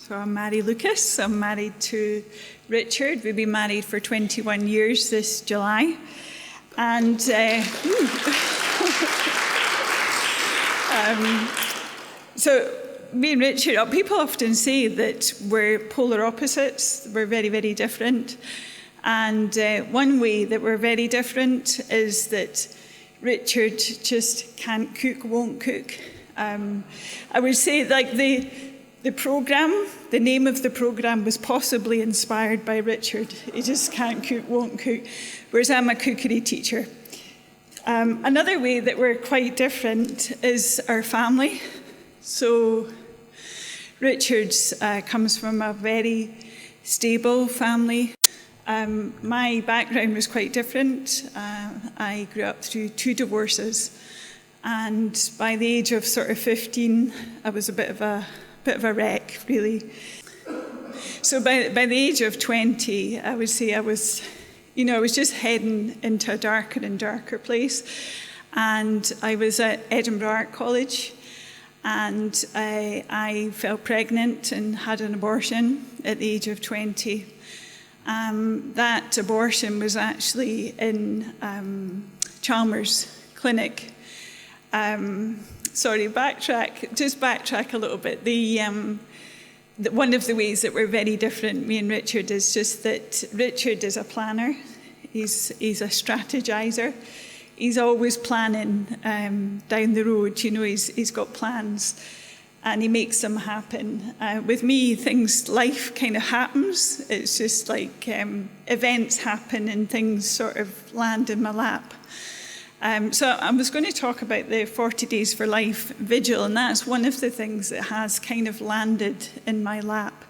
So I'm Mairi Lucas. I'm married to Richard. We've been married for 21 years this July. And so me and Richard, people often say that we're polar opposites. We're very, very different. And one way that we're very different is that Richard just can't cook, won't cook. I would say like the programme, the name of the programme was possibly inspired by Richard. He just can't cook, won't cook, whereas I'm a cookery teacher. Another way that we're quite different is our family. So Richard comes from a very stable family. My background was quite different. I grew up through 2 divorces, and by the age of sort of 15, I was a bit of a wreck, really. So by the age of 20, I would say I was just heading into a darker and darker place. And I was at Edinburgh Art College, and I fell pregnant and had an abortion at the age of 20. That abortion was actually in Chalmers Clinic. Backtrack a little bit. One of the ways that we're very different, me and Richard, is just that Richard is a planner. He's a strategizer. He's always planning down the road. He's got plans, and he makes them happen. With me, life kind of happens. It's just like events happen and things sort of land in my lap. So I was going to talk about the 40 Days for Life Vigil, and that's one of the things that has kind of landed in my lap.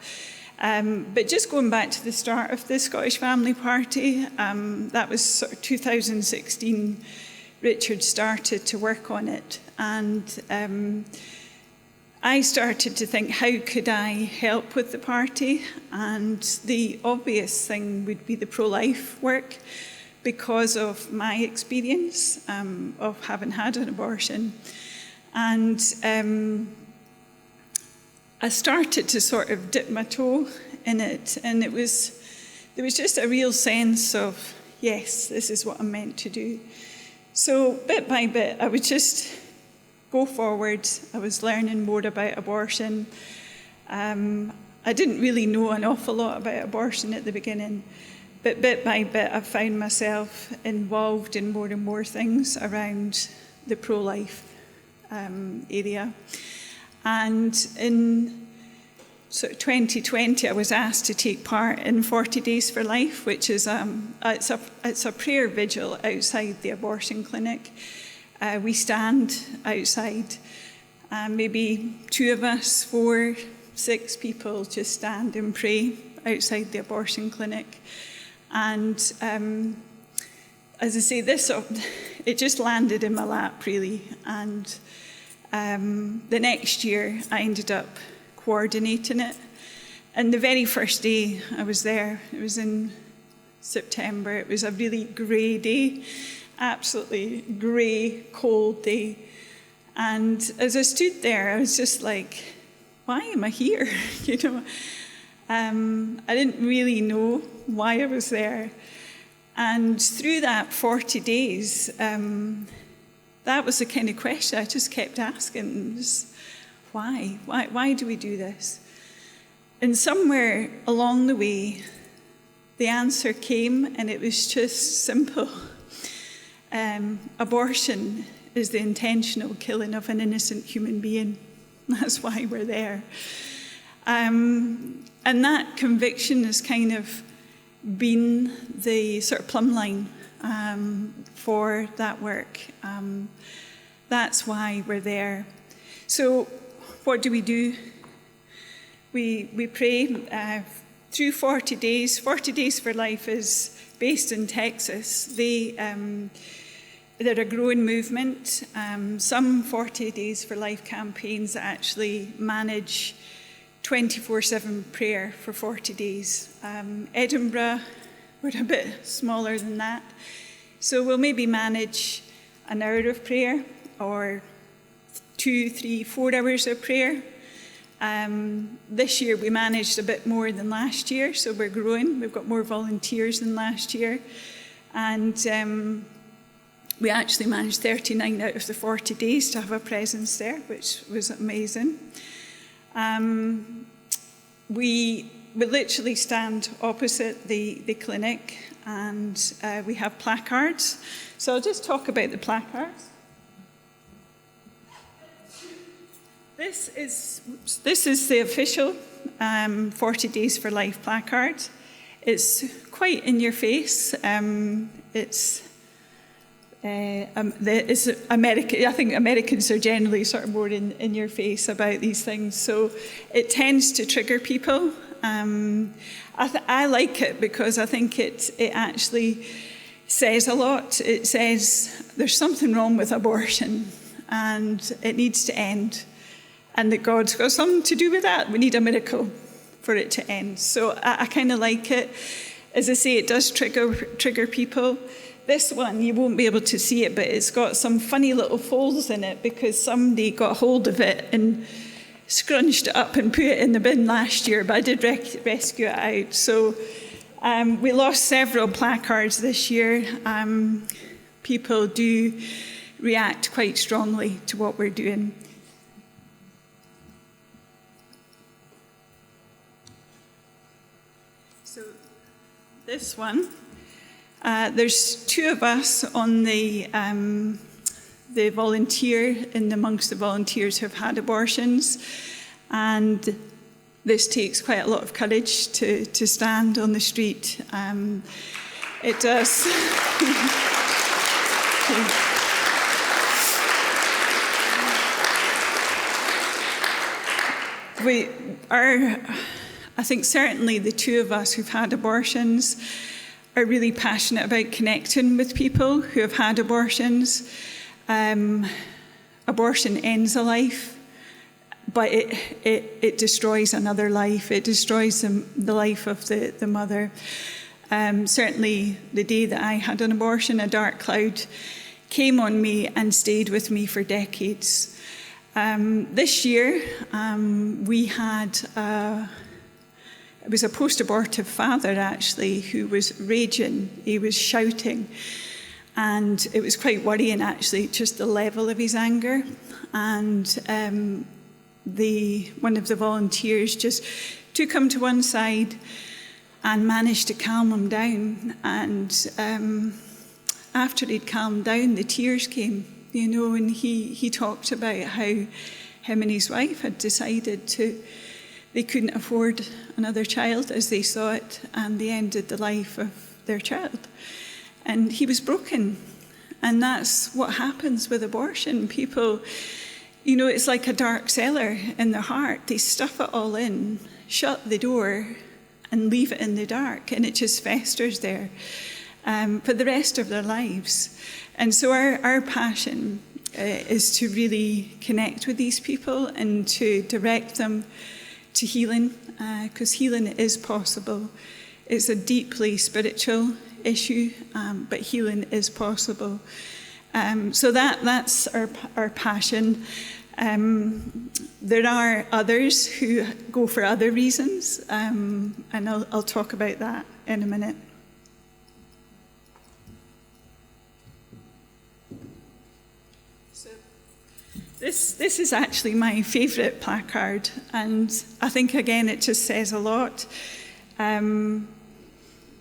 But just going back to the start of the Scottish Family Party, that was sort of 2016, Richard started to work on it. And I started to think, how could I help with the party? And the obvious thing would be the pro-life work, because of my experience of having had an abortion. And I started to sort of dip my toe in it, and there was just a real sense of, yes, this is what I'm meant to do. So bit by bit, I would just go forward. I was learning more about abortion. I didn't really know an awful lot about abortion at the beginning, but bit by bit, I found myself involved in more and more things around the pro-life area. And in sort of 2020, I was asked to take part in 40 Days for Life, which is it's a prayer vigil outside the abortion clinic. We stand outside, maybe 2 of us, 4, 6 people just stand and pray outside the abortion clinic. And as I say, it just landed in my lap, really. And the next year, I ended up coordinating it. And the very first day I was there, it was in September. It was a really grey day, absolutely grey, cold day. And as I stood there, I was just like, why am I here? I didn't really know why I was there. And through that 40 days, that was the kind of question I just kept asking, why? Why do we do this? And somewhere along the way, the answer came, and it was just simple. Abortion is the intentional killing of an innocent human being. That's why we're there. And that conviction has kind of been the sort of plumb line for that work. That's why we're there. So what do? We pray through 40 days. 40 Days for Life is based in Texas. They're a growing movement. Some 40 Days for Life campaigns actually manage 24/7 prayer for 40 days. Edinburgh, we're a bit smaller than that. So we'll maybe manage an hour of prayer, or 2, 3, 4 hours of prayer. This year we managed a bit more than last year, so we're growing. We've got more volunteers than last year. And we actually managed 39 out of the 40 days to have a presence there, which was amazing. We literally stand opposite the clinic, and we have placards. So I'll just talk about the placards. This is the official 40 Days for Life placard. It's quite in your face. It's American. I think Americans are generally sort of more in your face about these things. So it tends to trigger people. I like it because I think it actually says a lot. It says there's something wrong with abortion and it needs to end. And that God's got something to do with that. We need a miracle for it to end. So I kind of like it. As I say, it does trigger people. This one, you won't be able to see it, but it's got some funny little folds in it because somebody got hold of it and scrunched it up and put it in the bin last year, but I did rescue it out. So we lost several placards this year. People do react quite strongly to what we're doing. So this one, there's two of us on the volunteer and amongst the volunteers who have had abortions, and this takes quite a lot of courage to stand on the street. It does. I think certainly the two of us who've had abortions are really passionate about connecting with people who have had abortions. Abortion ends a life, but it destroys another life. It destroys the life of the mother. Certainly the day that I had an abortion, a dark cloud came on me and stayed with me for decades. This year, we had it was a post-abortive father, actually, who was raging. He was shouting. And it was quite worrying, actually, just the level of his anger. And one of the volunteers just took him to one side and managed to calm him down. And after he'd calmed down, the tears came, and he talked about how him and his wife had decided they couldn't afford another child as they saw it, and they ended the life of their child. And he was broken. And that's what happens with abortion. People, it's like a dark cellar in their heart. They stuff it all in, shut the door, and leave it in the dark. And it just festers there for the rest of their lives. And so our passion is to really connect with these people and to direct them to healing, because healing is possible. It's a deeply spiritual issue, but healing is possible. So that's our passion. There are others who go for other reasons, and I'll talk about that in a minute. This is actually my favourite placard, and I think, again, it just says a lot.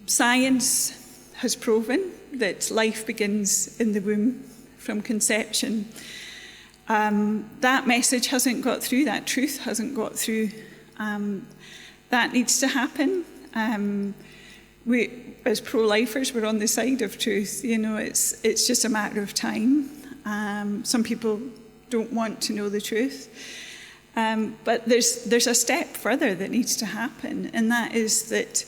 Science has proven that life begins in the womb from conception. That message hasn't got through, that truth hasn't got through. That needs to happen. We, as pro-lifers, we're on the side of truth. It's just a matter of time. Some people don't want to know the truth. But there's a step further that needs to happen, and that is that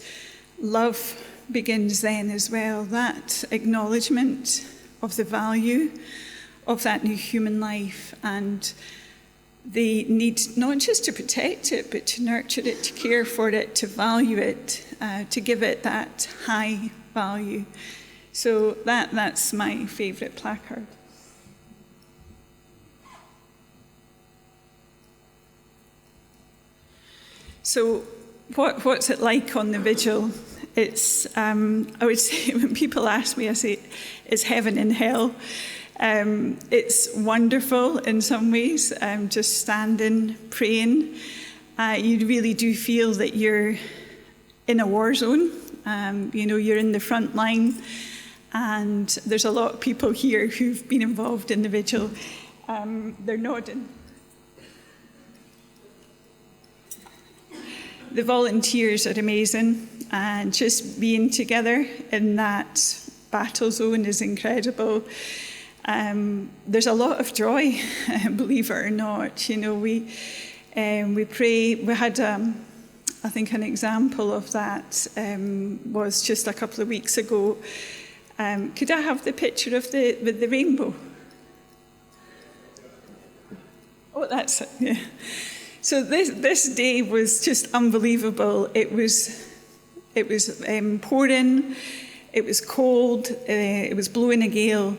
love begins then as well. That acknowledgement of the value of that new human life and the need not just to protect it, but to nurture it, to care for it, to value it, to give it that high value. So that's my favourite placard. So what's it like on the Vigil? It's, I would say, when people ask me, I say, it's heaven and hell. It's wonderful in some ways, just standing, praying. You really do feel that you're in a war zone. You're in the front line, and there's a lot of people here who've been involved in the Vigil. They're nodding. The volunteers are amazing, and just being together in that battle zone is incredible. There's a lot of joy, believe it or not. We pray. We had, I think, an example of that was just a couple of weeks ago. Could I have the picture of the rainbow? Oh, that's it. Yeah. So this day was just unbelievable. It was pouring. It was cold. It was blowing a gale.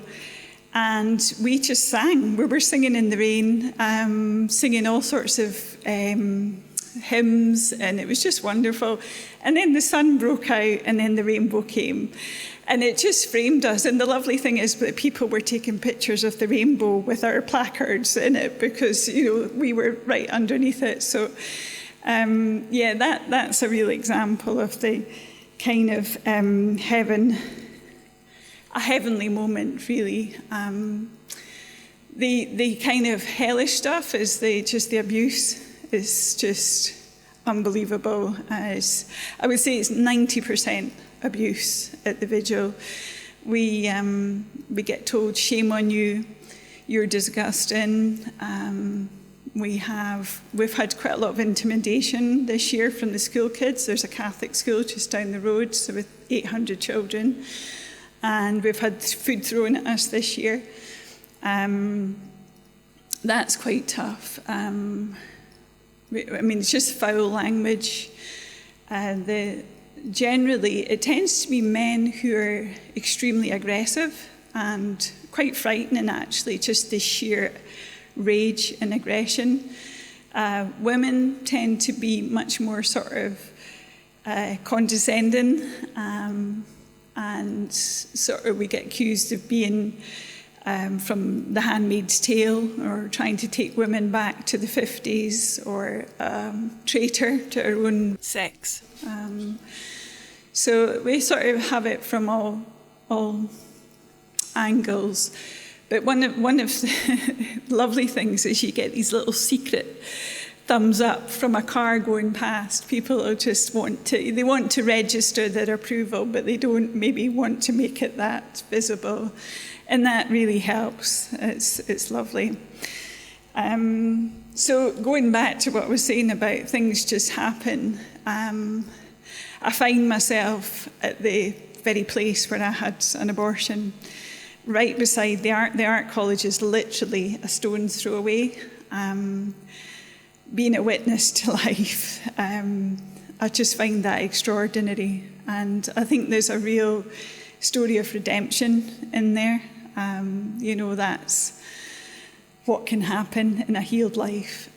And we just sang. We were singing in the rain, singing all sorts of hymns, and it was just wonderful. And then the sun broke out, and then the rainbow came. And it just framed us. And the lovely thing is that people were taking pictures of the rainbow with our placards in it because, we were right underneath it. So, that's a real example of the kind of a heavenly moment, really. The kind of hellish stuff is the abuse is just unbelievable. I would say it's 90% abuse at the Vigil. We get told, shame on you, you're disgusting. We've had quite a lot of intimidation this year from the school kids. There's a Catholic school just down the road, so with 800 children. And we've had food thrown at us this year. That's quite tough. It's just foul language. Generally, it tends to be men who are extremely aggressive and quite frightening, actually, just the sheer rage and aggression. Women tend to be much more sort of condescending, and sort of we get accused of being from The Handmaid's Tale, or trying to take women back to the 50s, or traitor to our own sex. So we sort of have it from all angles. But one of the lovely things is you get these little secret thumbs up from a car going past. People just want to register their approval, but they don't maybe want to make it that visible. And that really helps. It's lovely. So going back to what I was saying about things just happen, I find myself at the very place where I had an abortion, right beside the art college is literally a stone's throw away. Being a witness to life, I just find that extraordinary. And I think there's a real story of redemption in there. That's what can happen in a healed life.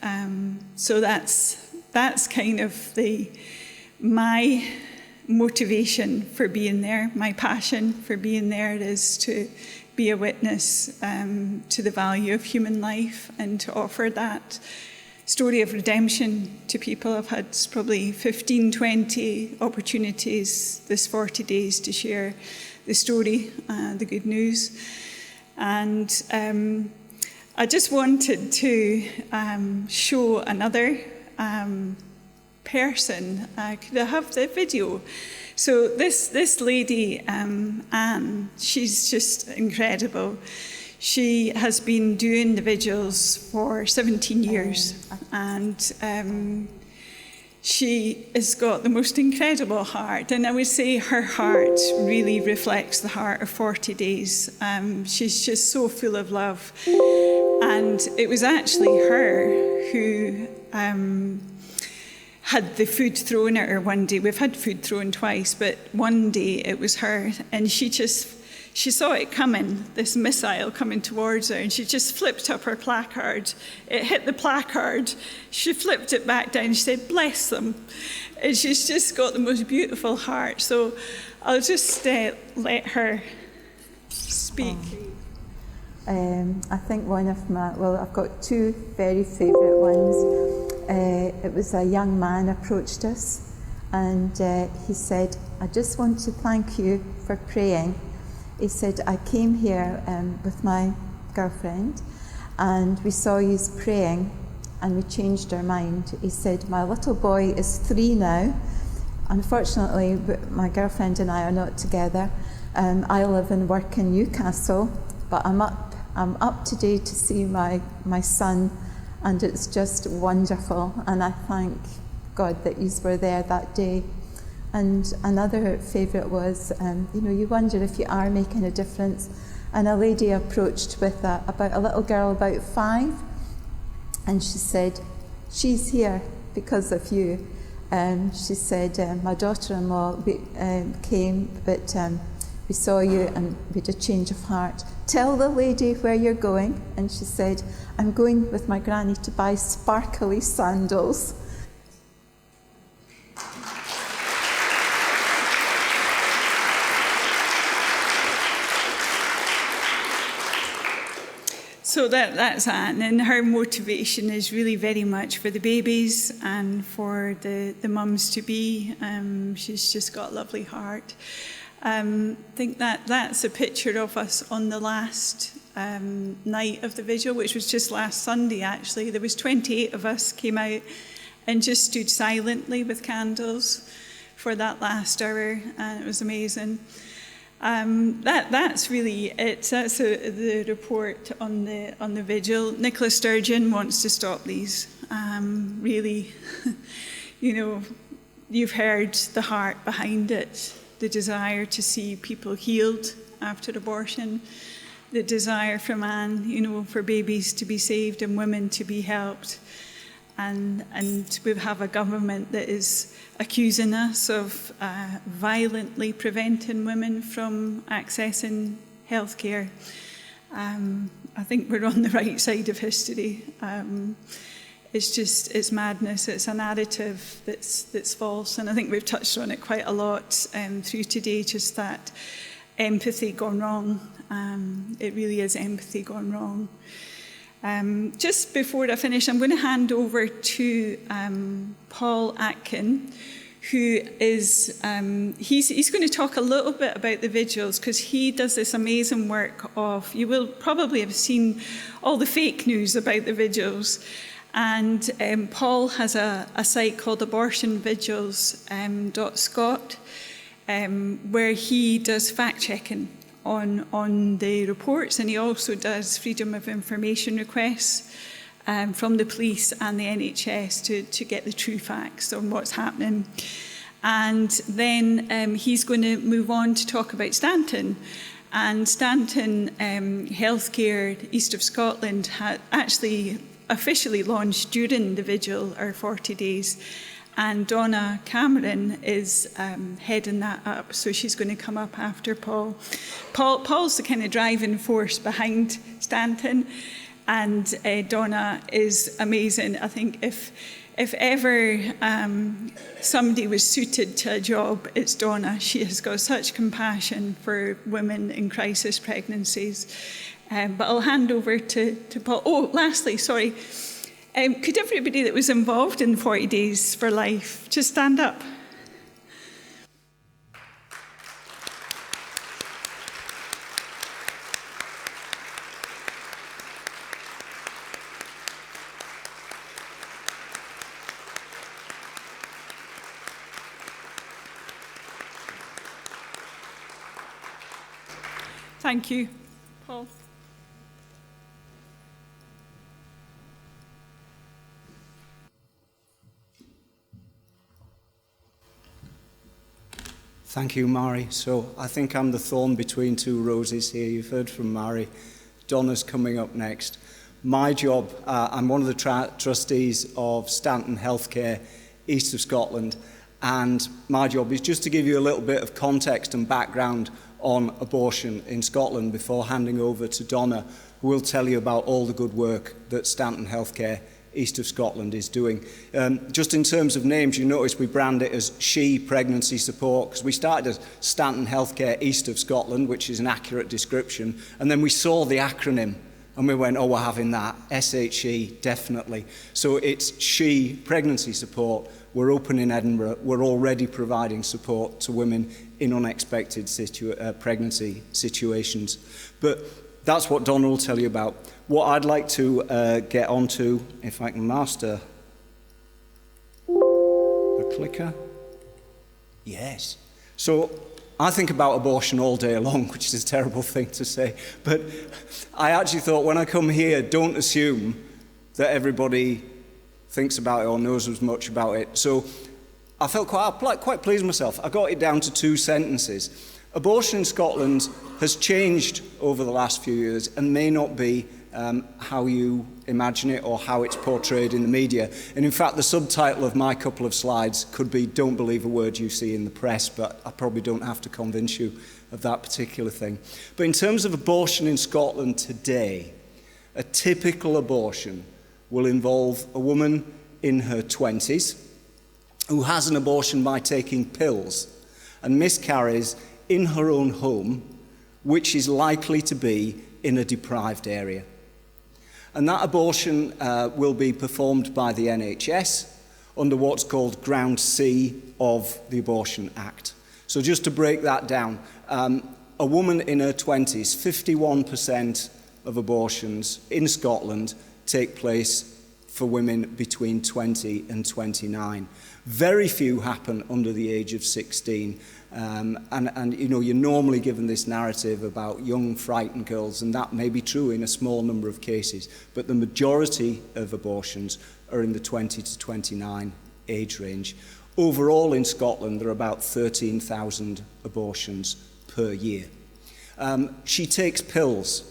So that's kind of my motivation for being there. My passion for being there is to be a witness to the value of human life and to offer that story of redemption to people. I've had probably 15, 20 opportunities this 40 days to share the story, the good news. And I just wanted to show another person. Could I have the video? So this lady, Anne, she's just incredible. She has been doing the vigils for 17 years, and she has got the most incredible heart. And I would say her heart really reflects the heart of 40 days. She's just so full of love. And it was actually her who had the food thrown at her one day. We've had food thrown twice, but one day it was her. And she she saw it coming, this missile coming towards her, and she just flipped up her placard. It hit the placard. She flipped it back down. She said, "Bless them." And she's just got the most beautiful heart. So I'll just let her speak. I think one of I've got two very favourite ones. It was a young man approached us, and he said, "I just want to thank you for praying." He said, "I came here with my girlfriend, and we saw you praying, and we changed our mind." He said, "My little boy is 3 now. Unfortunately, my girlfriend and I are not together. I live and work in Newcastle, but I'm up today to see my son, and it's just wonderful. And I thank God that you were there that day." And another favourite was, you wonder if you are making a difference. And a lady approached with about a little girl about 5, and she said, "She's here because of you." She said, "My daughter-in-law came, but we saw you and we had a change of heart. Tell the lady where you're going." And she said, "I'm going with my granny to buy sparkly sandals." So that's Anne, and her motivation is really very much for the babies and for the mums to be. She's just got a lovely heart. I think that's a picture of us on the last night of the vigil, which was just last Sunday actually. There was 28 of us came out and just stood silently with candles for that last hour, and it was amazing. That's really it. That's the report on the vigil. Nicola Sturgeon wants to stop these. Really, you've heard the heart behind it, the desire to see people healed after abortion, the desire from Anne, for babies to be saved and women to be helped. And we have a government that is accusing us of violently preventing women from accessing healthcare. I think we're on the right side of history. It's madness. It's a narrative that's false, and I think we've touched on it quite a lot through today. Just that empathy gone wrong. It really is empathy gone wrong. Just before I finish, I'm going to hand over to Paul Atkin, who is, he's going to talk a little bit about the vigils, because he does this amazing work of, you will probably have seen all the fake news about the vigils, and Paul has a site called abortionvigils.scot, where he does fact-checking on the reports, and he also does freedom of information requests from the police and the NHS to get the true facts on what's happening. And then he's going to move on to talk about Stanton. And Stanton Healthcare, east of Scotland, had actually officially launched during the vigil, our 40 days. And Donna Cameron is heading that up, so she's going to come up after Paul. Paul's the kind of driving force behind Stanton, and Donna is amazing. I think if ever somebody was suited to a job, it's Donna. She has got such compassion for women in crisis pregnancies. But I'll hand over to Paul. Oh, lastly, sorry. Could everybody that was involved in 40 Days for Life just stand up? Thank you, Paul. Thank you, Mairi. So I think I'm the thorn between two roses here. You've heard from Mairi. Donna's coming up next. My job, I'm one of the trustees of Stanton Healthcare, east of Scotland, And my job is just to give you a little bit of context and background on abortion in Scotland before handing over to Donna, who will tell you about all the good work that Stanton Healthcare East of Scotland is doing. Just in terms of names, you notice we brand it as She Pregnancy Support, because we started as Stanton Healthcare East of Scotland, which is an accurate description, and then we saw the acronym and we went, oh, we're having that, SHE, definitely. So it's She Pregnancy Support. We're open in Edinburgh. We're already providing support to women in unexpected pregnancy situations. But that's what Donna will tell you about. What I'd like to get onto, if I can master the clicker. Yes. So I think about abortion all day long, which is a terrible thing to say. But I actually thought when I come here, don't assume that everybody thinks about it or knows as much about it. So I felt quite pleased with myself. I got it down to 2 sentences. Abortion in Scotland has changed over the last few years and may not be how you imagine it or how it's portrayed in the media. And in fact, the subtitle of my couple of slides could be "Don't believe a word you see in the press," but I probably don't have to convince you of that particular thing. But in terms of abortion in Scotland today, a typical abortion will involve a woman in her 20s who has an abortion by taking pills and miscarries in her own home, which is likely to be in a deprived area. And that abortion will be performed by the NHS under what's called Ground C of the Abortion Act. So just to break that down, a woman in her 20s, 51% of abortions in Scotland take place for women between 20 and 29. Very few happen under the age of 16. And you know, you're normally given this narrative about young, frightened girls, and that may be true in a small number of cases, but the majority of abortions are in the 20 to 29 age range. Overall in Scotland, there are about 13,000 abortions per year. She takes pills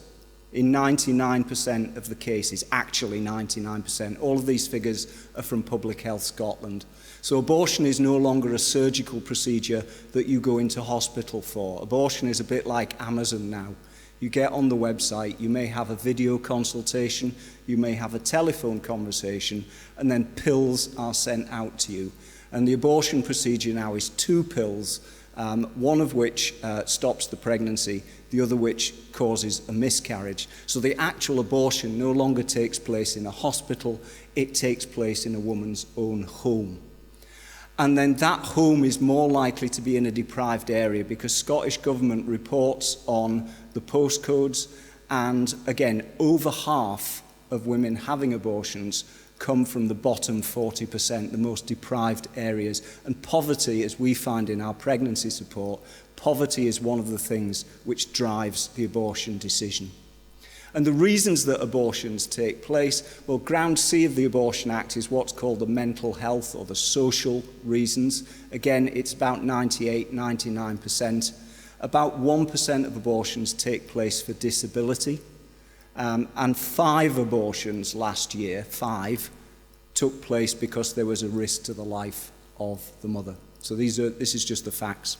in 99% of the cases, actually 99%. All of these figures are from Public Health Scotland. So abortion is no longer a surgical procedure that you go into hospital for. Abortion is a bit like Amazon now. You get on the website, you may have a video consultation, you may have a telephone conversation, and then pills are sent out to you. And the abortion procedure now is 2 pills, one of which stops the pregnancy, the other which causes a miscarriage. So the actual abortion no longer takes place in a hospital, it takes place in a woman's own home. And then that home is more likely to be in a deprived area because Scottish Government reports on the postcodes, and again, over half of women having abortions come from the bottom 40%, the most deprived areas. And poverty, as we find in our pregnancy support, poverty is one of the things which drives the abortion decision. And the reasons that abortions take place, well, Ground C of the Abortion Act is what's called the mental health or the social reasons. Again, it's about 98, 99%. About 1% of abortions take place for disability. And 5 abortions last year, 5, took place because there was a risk to the life of the mother. So this is just the facts.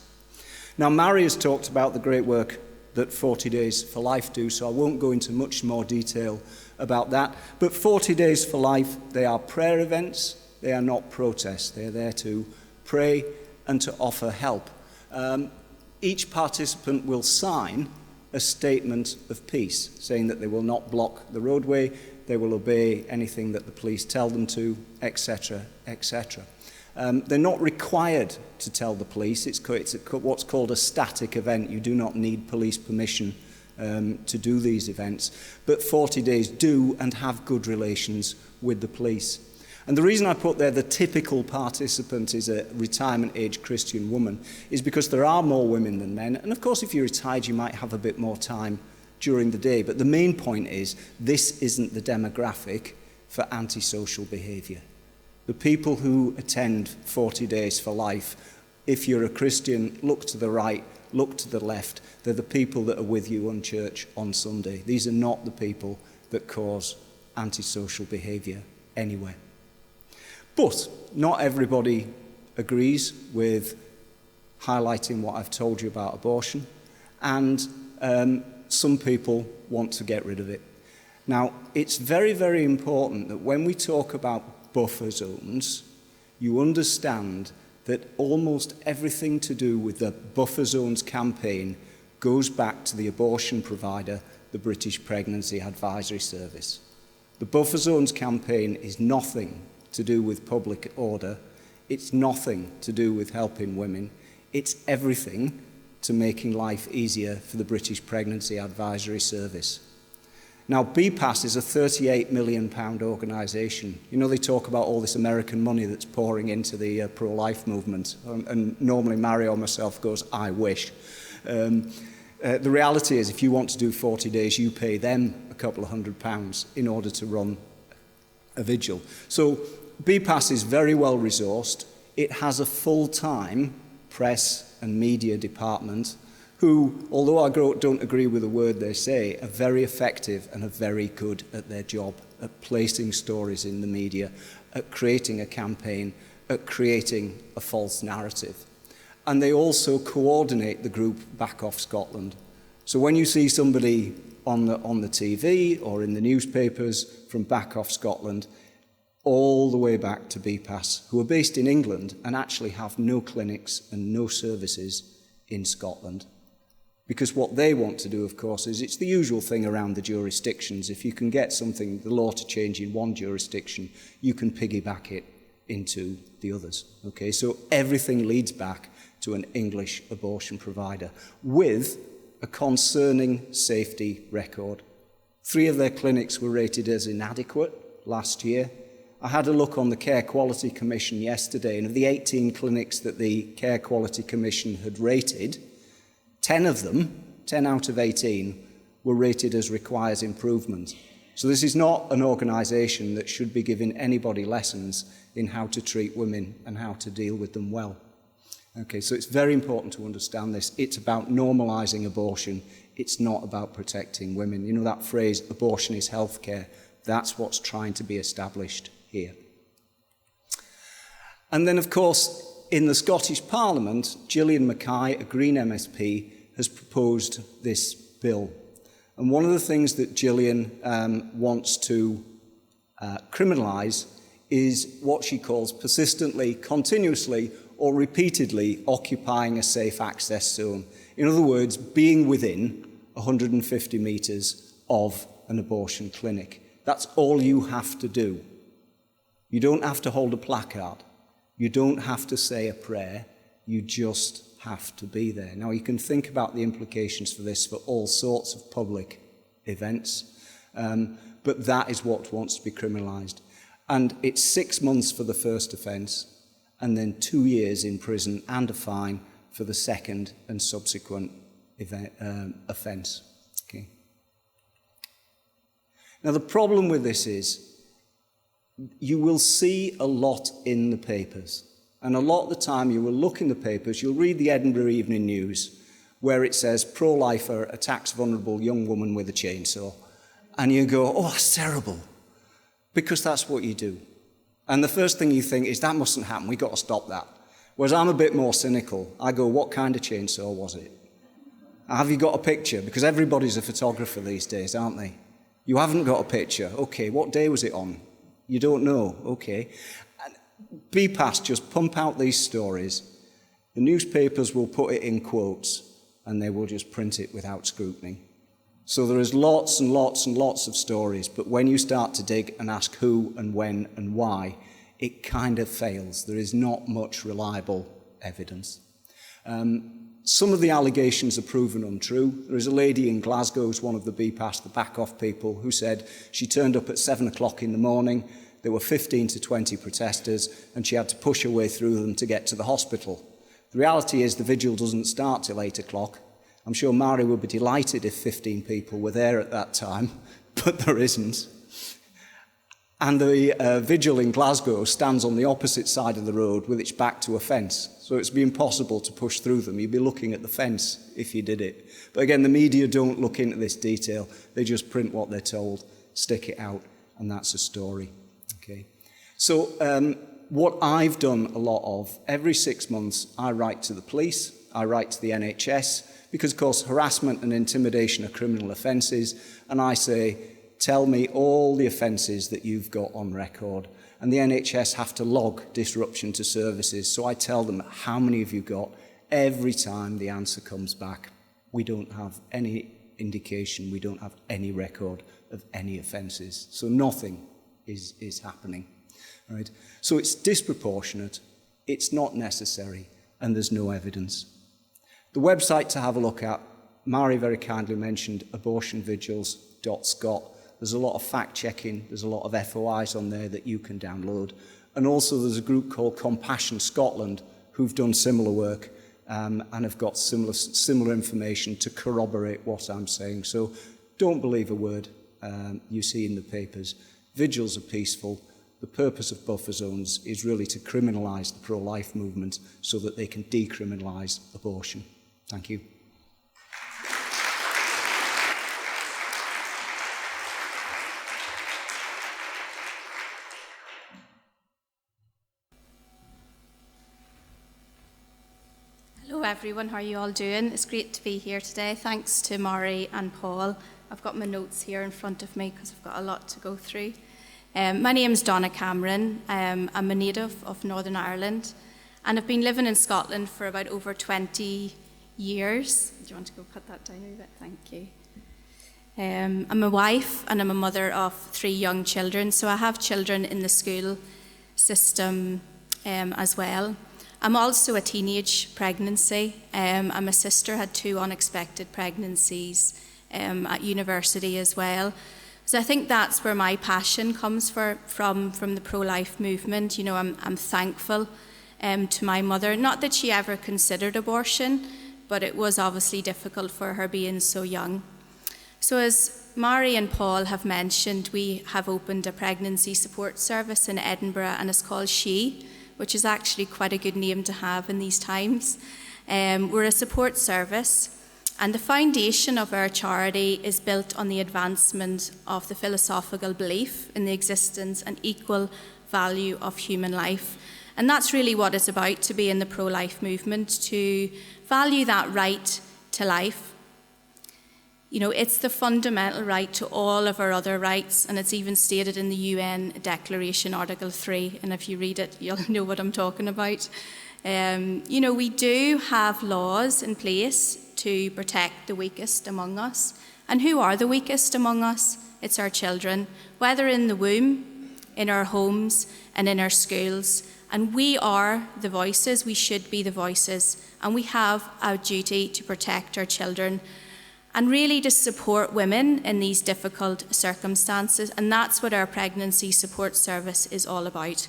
Now, Mairi has talked about the great work that 40 Days for Life do, so I won't go into much more detail about that. But 40 Days for Life, they are prayer events, they are not protests. They are there to pray and to offer help. Each participant will sign a statement of peace, saying that they will not block the roadway, they will obey anything that the police tell them to, etc., etc. They're not required to tell the police. It's what's called a static event. You do not need police permission to do these events. But 40 Days do and have good relations with the police. And the reason I put there the typical participant is a retirement-age Christian woman is because there are more women than men. And of course, if you're retired, you might have a bit more time during the day. But the main point is this isn't the demographic for antisocial behaviour. The people who attend 40 Days for Life, if you're a Christian, look to the right, look to the left. They're the people that are with you on church on Sunday. These are not the people that cause antisocial behaviour anywhere. But not everybody agrees with highlighting what I've told you about abortion, and some people want to get rid of it. Now, it's very, very important that when we talk about buffer zones, you understand that almost everything to do with the buffer zones campaign goes back to the abortion provider, the British Pregnancy Advisory Service. The buffer zones campaign is nothing to do with public order. It's nothing to do with helping women. It's everything to making life easier for the British Pregnancy Advisory Service. Now, BPAS is a £38 million organisation. You know, they talk about all this American money that's pouring into the pro-life movement, and normally Mairi or myself goes, I wish. The reality is, if you want to do 40 days, you pay them a couple of £100 in order to run a vigil. So BPAS is very well resourced. It has a full-time press and media department who, although I don't agree with a word they say, are very effective and are very good at their job, at placing stories in the media, at creating a campaign, at creating a false narrative. And they also coordinate the group Back Off Scotland. So when you see somebody on the TV or in the newspapers from Back Off Scotland, all the way back to BPAS, who are based in England and actually have no clinics and no services in Scotland. Because what they want to do, of course, is it's the usual thing around the jurisdictions. If you can get something, the law to change in one jurisdiction, you can piggyback it into the others. Okay, so everything leads back to an English abortion provider with a concerning safety record. 3 of their clinics were rated as inadequate last year. I had a look on the Care Quality Commission yesterday, and of the 18 clinics that the Care Quality Commission had rated, 10 of them, 10 out of 18, were rated as requires improvement. So this is not an organisation that should be giving anybody lessons in how to treat women and how to deal with them well. Okay, so it's very important to understand this. It's about normalising abortion. It's not about protecting women. You know that phrase, abortion is healthcare. That's what's trying to be established here. And then, of course, in the Scottish Parliament, Gillian Mackay, a Green MSP, has proposed this bill. And one of the things that Gillian wants to criminalise is what she calls persistently, continuously, or repeatedly occupying a safe access zone. In other words, being within 150 metres of an abortion clinic. That's all you have to do. You don't have to hold a placard. You don't have to say a prayer. You just have to be there. Now, you can think about the implications for this for all sorts of public events, but that is what wants to be criminalised. And it's 6 months for the first offence, and then 2 years in prison and a fine for the second and subsequent offence. Okay. Now, the problem with this is you will see a lot in the papers. And a lot of the time you will look in the papers, you'll read the Edinburgh Evening News, where it says, pro-lifer attacks vulnerable young woman with a chainsaw. And you go, oh, that's terrible. Because that's what you do. And the first thing you think is, that mustn't happen, we've got to stop that. Whereas I'm a bit more cynical. I go, what kind of chainsaw was it? Have you got a picture? Because everybody's a photographer these days, aren't they? You haven't got a picture. Okay, what day was it on? You don't know. Okay. BPAS just pump out these stories. The newspapers will put it in quotes and they will just print it without scrutiny. So there is lots and lots and lots of stories, but when you start to dig and ask who and when and why, it kind of fails. There is not much reliable evidence. Some of the allegations are proven untrue. There is a lady in Glasgow who's one of the BPAS, the Back Off people, who said she turned up at 7 o'clock in the morning. There were 15 to 20 protesters, and she had to push her way through them to get to the hospital. The reality is the vigil doesn't start till 8 o'clock. I'm sure Mairi would be delighted if 15 people were there at that time, but there isn't. And the vigil in Glasgow stands on the opposite side of the road with its back to a fence. So it's be impossible to push through them. You'd be looking at the fence if you did it. But again, the media don't look into this detail. They just print what they're told, stick it out, and that's a story. Okay. So what I've done a lot of, every 6 months, I write to the police, I write to the NHS, because, of course, harassment and intimidation are criminal offences, and I say, tell me all the offences that you've got on record. And the NHS have to log disruption to services, so I tell them, how many have you got? Every time the answer comes back, we don't have any indication, we don't have any record of any offences. So nothing is happening. Right? So it's disproportionate, it's not necessary, and there's no evidence. The website to have a look at, Mairi very kindly mentioned abortionvigils.scot. There's a lot of fact-checking, there's a lot of FOIs on there that you can download. And also there's a group called Compassion Scotland who've done similar work and have got similar information to corroborate what I'm saying. So don't believe a word you see in the papers. Vigils are peaceful. The purpose of buffer zones is really to criminalise the pro-life movement so that they can decriminalise abortion. Thank you. Hello everyone, how are you all doing? It's great to be here today. Thanks to Mairi and Paul. I've got my notes here in front of me because I've got a lot to go through. My name's Donna Cameron. I'm a native of Northern Ireland and I've been living in Scotland for about over 20 years. Do you want to go cut that down a wee bit? Thank you. I'm a wife and I'm a mother of 3 young children, so I have children in the school system as well. I'm also a teenage pregnancy. And my sister had 2 unexpected pregnancies at university as well. So I think that's where my passion comes from the pro-life movement. You know, I'm thankful to my mother, not that she ever considered abortion, but it was obviously difficult for her being so young. So as Mairi and Paul have mentioned, we have opened a pregnancy support service in Edinburgh and it's called She, which is actually quite a good name to have in these times. We're a support service. And the foundation of our charity is built on the advancement of the philosophical belief in the existence and equal value of human life. And that's really what it's about to be in the pro-life movement, to value that right to life. You know, it's the fundamental right to all of our other rights, and it's even stated in the UN Declaration, Article 3, and if you read it, you'll know what I'm talking about. You know, we do have laws in place to protect the weakest among us. And who are the weakest among us? It's our children, whether in the womb, in our homes, and in our schools. And we are the voices, we should be the voices, and we have a duty to protect our children and really to support women in these difficult circumstances. And that's what our pregnancy support service is all about,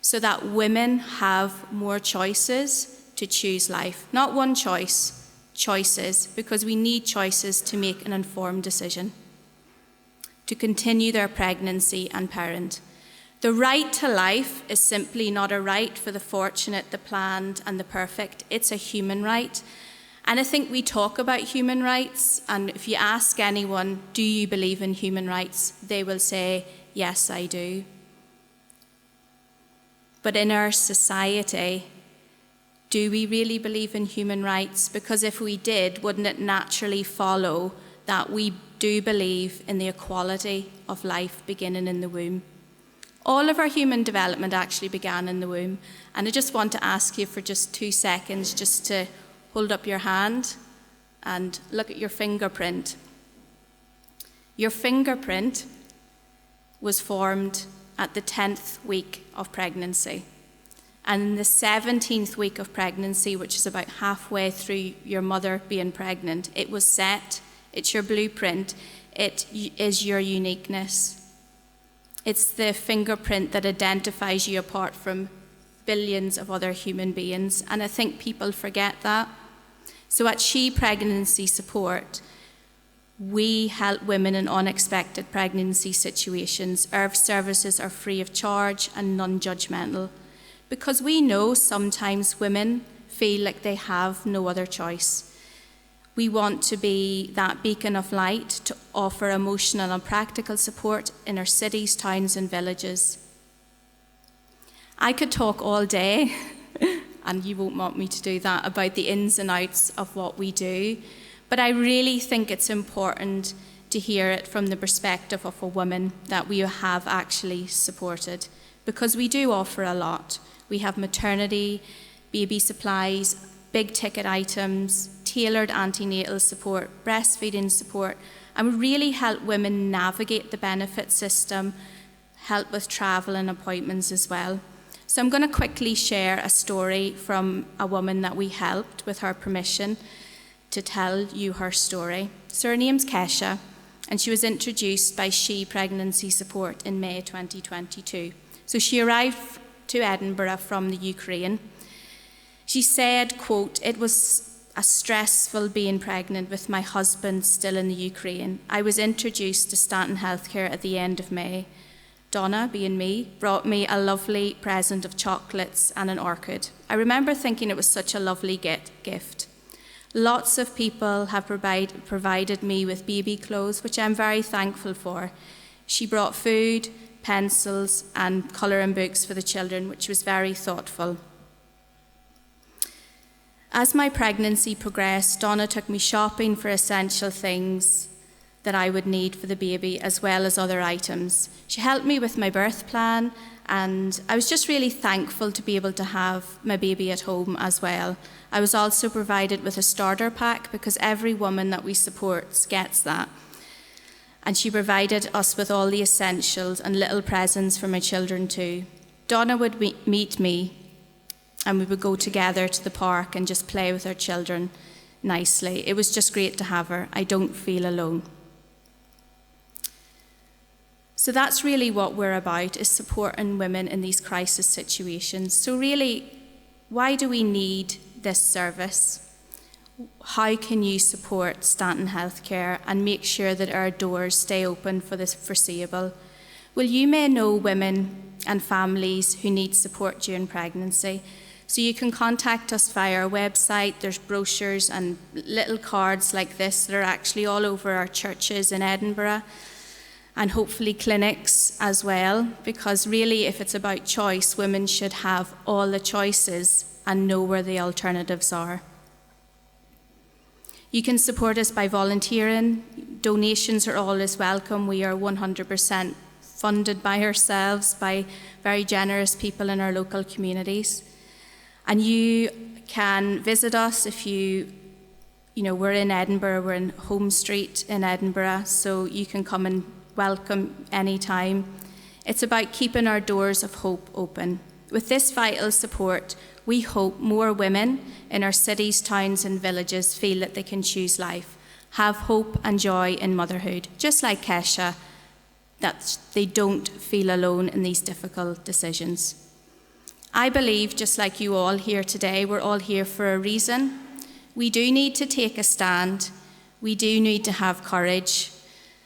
so that women have more choices to choose life. Not one choice, choices, because we need choices to make an informed decision, to continue their pregnancy and parent. The right to life is simply not a right for the fortunate, the planned, and the perfect. It's a human right. And I think we talk about human rights, and if you ask anyone, do you believe in human rights? They will say, yes, I do. But in our society, do we really believe in human rights? Because if we did, wouldn't it naturally follow that we do believe in the equality of life beginning in the womb? All of our human development actually began in the womb. And I just want to ask you for just 2 seconds just to hold up your hand and look at your fingerprint. Your fingerprint was formed at the 10th week of pregnancy. And in the 17th week of pregnancy, which is about halfway through your mother being pregnant, it was set. It's your blueprint. It is your uniqueness. It's the fingerprint that identifies you apart from billions of other human beings. And I think people forget that. So at She Pregnancy Support, we help women in unexpected pregnancy situations. Our services are free of charge and non-judgmental, because we know sometimes women feel like they have no other choice. We want to be that beacon of light to offer emotional and practical support in our cities, towns and villages. I could talk all day, and you won't want me to do that, about the ins and outs of what we do, but I really think it's important to hear it from the perspective of a woman that we have actually supported, because we do offer a lot. We have maternity, baby supplies, big ticket items, tailored antenatal support, breastfeeding support, and we really help women navigate the benefit system, help with travel and appointments as well. So I'm going to quickly share a story from a woman that we helped with her permission to tell you her story. So her name's Kesha, and she was introduced by She Pregnancy Support in May 2022. So she arrived to Edinburgh from the Ukraine. She said, quote, "It was a stressful being pregnant with my husband still in the Ukraine. I was introduced to Stanton Healthcare at the end of May. Donna, being me, brought me a lovely present of chocolates and an orchid. I remember thinking it was such a lovely gift. Lots of people have provided me with baby clothes, which I'm very thankful for. She brought food, pencils, and colouring books for the children, which was very thoughtful. As my pregnancy progressed, Donna took me shopping for essential things that I would need for the baby, as well as other items. She helped me with my birth plan, and I was just really thankful to be able to have my baby at home as well. I was also provided with a starter pack, because every woman that we support gets that. And she provided us with all the essentials and little presents for my children too. Donna would meet me, and we would go together to the park and just play with our children nicely. It was just great to have her. I don't feel alone. So that's really what we're about, is supporting women in these crisis situations. So really, why do we need this service? How can you support Stanton Healthcare and make sure that our doors stay open for the foreseeable? Well, you may know women and families who need support during pregnancy. So you can contact us via our website. There's brochures and little cards like this that are actually all over our churches in Edinburgh, and hopefully clinics as well, because really, if it's about choice, women should have all the choices and know where the alternatives are. You can support us by volunteering. Donations are always welcome. We are 100% funded by ourselves, by very generous people in our local communities. And you can visit us if we're in Edinburgh, we're in Home Street in Edinburgh, so you can come and welcome anytime. It's about keeping our doors of hope open. With this vital support, we hope more women in our cities, towns and villages feel that they can choose life, have hope and joy in motherhood, just like Kesha, that they don't feel alone in these difficult decisions. I believe, just like you all here today, we're all here for a reason. We do need to take a stand. We do need to have courage.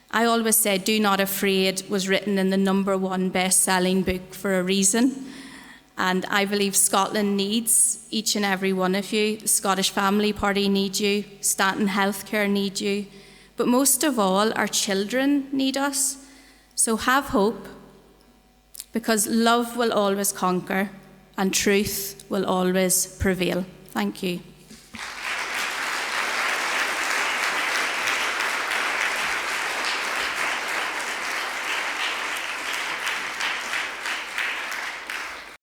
I always say, "Do Not Afraid" was written in the #1 best-selling book for a reason. And I believe Scotland needs each and every one of you. The Scottish Family Party needs you. Stanton Healthcare needs you. But most of all, our children need us. So have hope, because love will always conquer and truth will always prevail. Thank you.